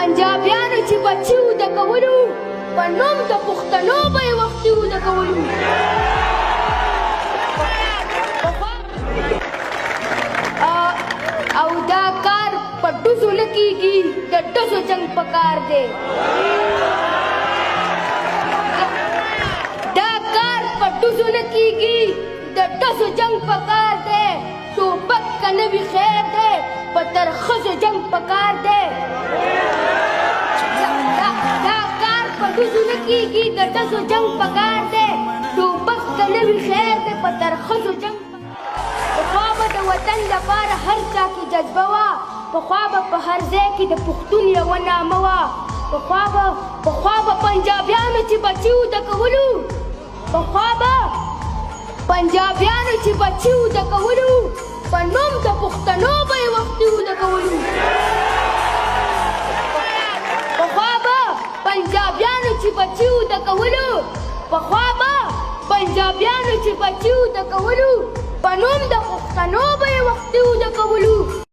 پنجابیانو چې بچي وده کولو په نوم د پښتنو به یې وختي وده کولو. او دا کار په ډزو نه کېږي، د ډزو جنګ پکار دی. دا کار په ډزو نه کېږي، د ډزو جنګ پکار دی. ټوپک که نه وي خیر دی، په ترخزو جنګ پکار دی. دا کار په ډزو نه کېږي، د ډزو جنګ پکار دی. ټوپک که نه وي خیر دی، په ترخزو جنګ پخوا به د وطن لپاره هر چا کې جذبه وه، پخوا به په هر ځای کې د پښتون یوه نامه وه. پخوا به پنجابیانو چې بچي وده کولو، پخوا به پنجابیانو چې بچي وده کولو په نوم د پښتنو به یې وختي وده کولو. پخوا به پنجابیانو چې بچي وده کولو، پخوا به پنجابیانو چې بچي وده کولو په نوم د پښتنو به یې وختي وده کولو.